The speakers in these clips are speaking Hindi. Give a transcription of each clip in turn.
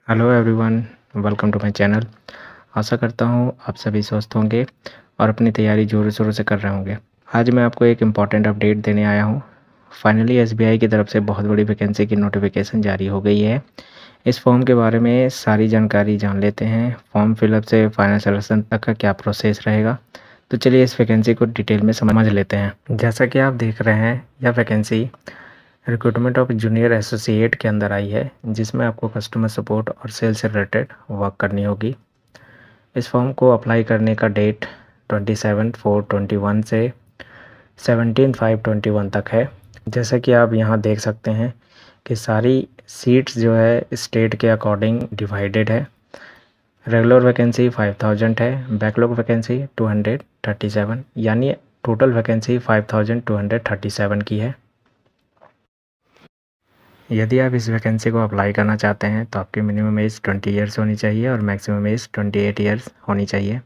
Hello everyone, welcome to my channel. आशा करता हूँ आप सभी स्वस्थ होंगे और अपनी तैयारी ज़ोरों शोरों से कर रहे होंगे। आज मैं आपको एक इम्पॉर्टेंट अपडेट देने आया हूँ। फाइनली एसबीआई की तरफ से बहुत बड़ी वैकेंसी की नोटिफिकेशन जारी हो गई है। इस फॉर्म के बारे में सारी जानकारी जान लेते हैं। फॉर्म फिलअप से फाइनल सिलेक्शन तक का क्या प्रोसेस रहेगा, तो चलिए इस वैकेंसी को डिटेल में समझ लेते हैं। जैसा कि आप देख रहे हैं, यह vacancy recruitment of junior associate के अंदर आई है, जिसमें आपको कस्टमर सपोर्ट और सेल से रिलेटेड वर्क करनी होगी। इस फॉर्म को अप्लाई करने का डेट 27/4/21 से 17/5/21 तक है। जैसा कि आप यहाँ देख सकते हैं कि सारी सीट्स जो है स्टेट के अकॉर्डिंग डिवाइडेड है। रेगुलर वैकेंसी 5000 है, बैकलॉग वैकेंसी 237, यानी टोटल वैकेंसी 5237 की है। यदि आप इस वैकेंसी को अप्लाई करना चाहते हैं तो आपकी मिनिमम एज 20 ईयर्स होनी चाहिए और मैक्सिमम एज 28 ईयर्स होनी चाहिए।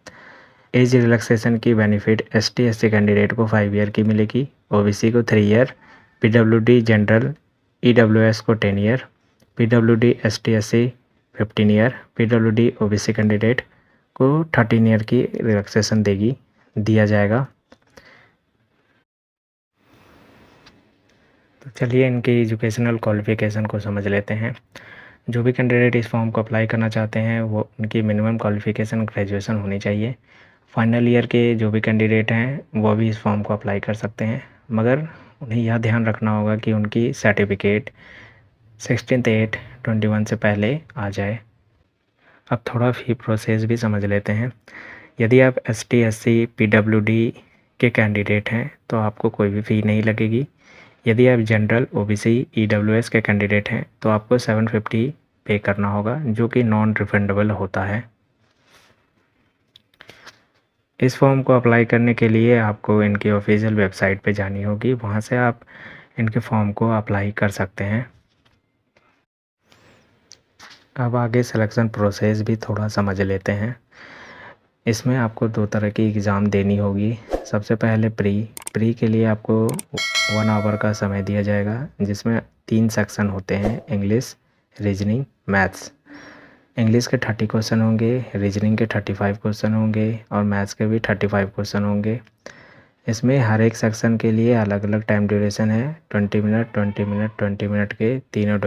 एज रिलैक्सेशन की बेनिफिट ST/SC कैंडिडेट को 5 ईयर की मिलेगी, OBC को 3 ईयर, PWD जनरल EWS को 10 year, PWD ST/SC 15 year, PWD OBC candidate को 13 ईयर की रिलैक्सेशन दिया जाएगा। तो चलिए इनकी एजुकेशनल क्वालिफ़िकेशन को समझ लेते हैं। जो भी कैंडिडेट इस फॉर्म को अप्लाई करना चाहते हैं वो उनकी मिनिमम क्वालिफ़िकेशन ग्रेजुएशन होनी चाहिए। फाइनल ईयर के जो भी कैंडिडेट हैं वो भी इस फॉर्म को अप्लाई कर सकते हैं, मगर उन्हें यह ध्यान रखना होगा कि उनकी सर्टिफिकेट 16/8/21 से पहले आ जाए। अब थोड़ा फ़ी प्रोसेस भी समझ लेते हैं। यदि आप ST/SC PWD के कैंडिडेट हैं तो आपको कोई भी फ़ी नहीं लगेगी। यदि आप जनरल OBC EWS के कैंडिडेट हैं तो आपको 750 पे करना होगा, जो कि नॉन रिफंडेबल होता है। इस फॉर्म को अप्लाई करने के लिए आपको इनकी ऑफिशियल वेबसाइट पे जानी होगी, वहाँ से आप इनके फॉर्म को अप्लाई कर सकते हैं। अब आगे सिलेक्शन प्रोसेस भी थोड़ा समझ लेते हैं। इसमें आपको 2 तरह की एग्ज़ाम देनी होगी। सबसे पहले प्री के लिए आपको 1 आवर का समय दिया जाएगा, जिसमें 3 सेक्शन होते हैं: इंग्लिश, रीजनिंग, मैथ्स। इंग्लिश के 30 क्वेश्चन होंगे, रीजनिंग के 35 क्वेश्चन होंगे और मैथ्स के भी 35 क्वेश्चन होंगे। इसमें हर एक सेक्शन के लिए अलग अलग टाइम ड्यूरेशन है। 20 मिनट, 20 मिनट, 20 मिनट के तीनों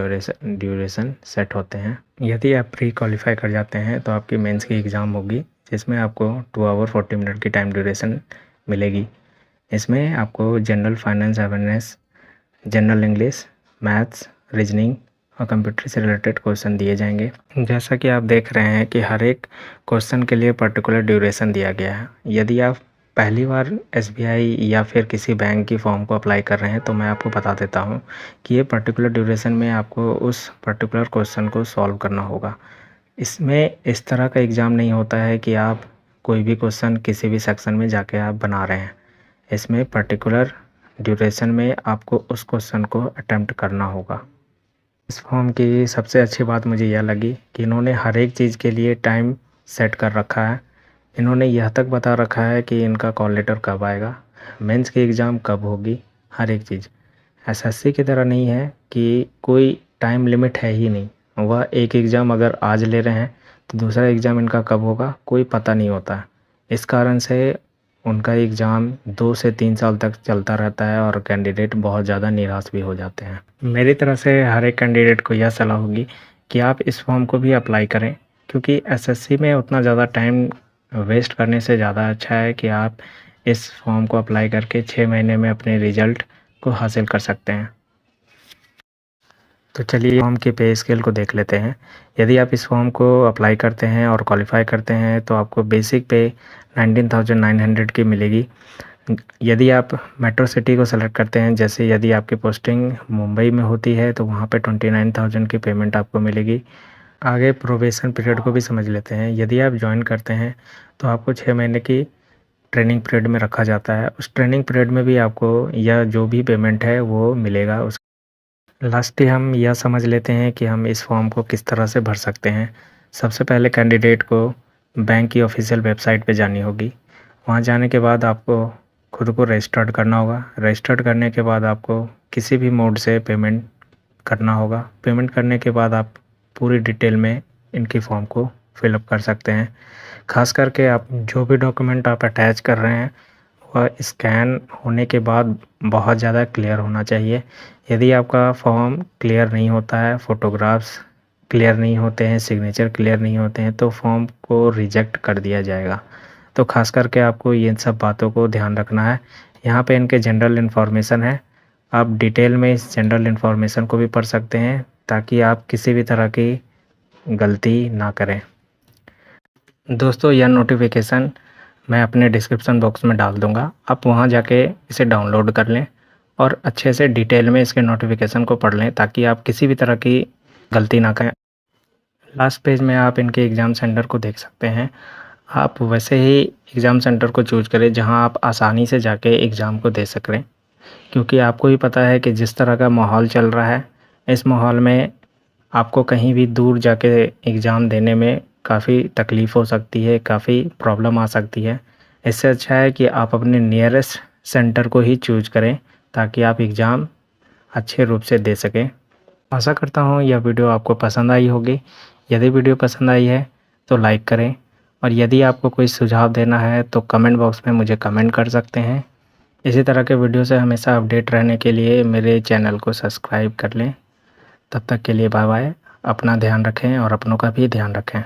ड्यूरेशन सेट होते हैं। यदि आप प्री क्वालिफाई कर जाते हैं तो आपकी मेंस की एग्ज़ाम होगी, जिसमें आपको 2 आवर 40 मिनट की टाइम ड्यूरेशन मिलेगी। इसमें आपको general finance awareness, general English, maths, reasoning और कंप्यूटर से रिलेटेड क्वेश्चन दिए जाएंगे। जैसा कि आप देख रहे हैं कि हर एक क्वेश्चन के लिए पर्टिकुलर ड्यूरेशन दिया गया है। यदि आप पहली बार SBI या फिर किसी बैंक की फॉर्म को अप्लाई कर रहे हैं तो मैं आपको बता देता हूं कि ये पर्टिकुलर ड्यूरेशन में आपको उस पर्टिकुलर क्वेश्चन को सॉल्व करना होगा। इसमें इस तरह का एग्ज़ाम नहीं होता है कि आप कोई भी क्वेश्चन किसी भी सेक्शन में जाके आप बना रहे हैं। इसमें पर्टिकुलर ड्यूरेशन में आपको उस क्वेश्चन को अटेम्प्ट करना होगा। इस फॉर्म की सबसे अच्छी बात मुझे यह लगी कि इन्होंने हर एक चीज़ के लिए टाइम सेट कर रखा है। इन्होंने यह तक बता रखा है कि इनका कॉल लेटर कब आएगा, मेंस की एग्ज़ाम कब होगी, हर एक चीज़। SSC की तरह नहीं है कि कोई टाइम लिमिट है ही नहीं। वह एक एग्ज़ाम अगर आज ले रहे हैं तो दूसरा एग्ज़ाम इनका कब होगा कोई पता नहीं होता है। इस कारण से उनका एग्ज़ाम 2 से 3 साल तक चलता रहता है और कैंडिडेट बहुत ज़्यादा निराश भी हो जाते हैं। मेरी तरफ से हर एक कैंडिडेट को यह सलाह होगी कि आप इस फॉर्म को भी अप्लाई करें, क्योंकि SSC में उतना ज़्यादा टाइम वेस्ट करने से ज़्यादा अच्छा है कि आप इस फॉर्म को अप्लाई करके 6 महीने में अपने रिज़ल्ट को हासिल कर सकते हैं। तो चलिए फॉर्म के पे स्केल को देख लेते हैं। यदि आप इस फॉर्म को अप्लाई करते हैं और क्वालिफाई करते हैं तो आपको बेसिक पे 19,900 की मिलेगी। यदि आप मेट्रो सिटी को सेलेक्ट करते हैं, जैसे यदि आपकी पोस्टिंग मुंबई में होती है तो वहाँ पे 29,000 की पेमेंट आपको मिलेगी। आगे प्रोबेशन पीरियड को भी समझ लेते हैं। यदि आप ज्वाइन करते हैं तो आपको 6 महीने की ट्रेनिंग पीरियड में रखा जाता है। उस ट्रेनिंग पीरियड में भी आपको यह जो भी पेमेंट है वो मिलेगा। उस लास्टली हम यह समझ लेते हैं कि हम इस फॉर्म को किस तरह से भर सकते हैं। सबसे पहले कैंडिडेट को बैंक की ऑफिशियल वेबसाइट पे जानी होगी। वहाँ जाने के बाद आपको खुद को रजिस्टर्ड करना होगा। रजिस्टर्ड करने के बाद आपको किसी भी मोड से पेमेंट करना होगा। पेमेंट करने के बाद आप पूरी डिटेल में इनकी फॉर्म को फिलअप कर सकते हैं। ख़ास करके आप जो भी डॉक्यूमेंट आप अटैच कर रहे हैं वह स्कैन होने के बाद बहुत ज़्यादा क्लियर होना चाहिए। यदि आपका फॉर्म क्लियर नहीं होता है, फ़ोटोग्राफ्स क्लियर नहीं होते हैं, सिग्नेचर क्लियर नहीं होते हैं, तो फॉर्म को रिजेक्ट कर दिया जाएगा। तो ख़ास करके आपको इन सब बातों को ध्यान रखना है। यहाँ पे इनके जनरल इन्फॉर्मेशन है, आप डिटेल में इस जनरल इन्फॉर्मेशन को भी पढ़ सकते हैं ताकि आप किसी भी तरह की गलती ना करें। दोस्तों, यह नोटिफिकेशन मैं अपने डिस्क्रिप्शन बॉक्स में डाल दूँगा, आप वहाँ जाके इसे डाउनलोड कर लें और अच्छे से डिटेल में इसके नोटिफिकेशन को पढ़ लें ताकि आप किसी भी तरह की गलती ना करें। लास्ट पेज में आप इनके एग्ज़ाम सेंटर को देख सकते हैं। आप वैसे ही एग्ज़ाम सेंटर को चूज़ करें जहाँ आप आसानी से जाके एग्ज़ाम को दे सकें, क्योंकि आपको भी पता है कि जिस तरह का माहौल चल रहा है, इस माहौल में आपको कहीं भी दूर जाके एग्ज़ाम देने में काफ़ी तकलीफ़ हो सकती है, काफ़ी प्रॉब्लम आ सकती है। इससे अच्छा है कि आप अपने नियरेस्ट सेंटर को ही चूज़ करें ताकि आप एग्ज़ाम अच्छे रूप से दे सकें। आशा करता हूँ यह वीडियो आपको पसंद आई होगी। यदि वीडियो पसंद आई है तो लाइक करें और यदि आपको कोई सुझाव देना है तो कमेंट बॉक्स में मुझे कमेंट कर सकते हैं। इसी तरह के वीडियो से हमेशा अपडेट रहने के लिए मेरे चैनल को सब्सक्राइब कर लें। तब तक के लिए बाय बाय। अपना ध्यान रखें और अपनों का भी ध्यान रखें।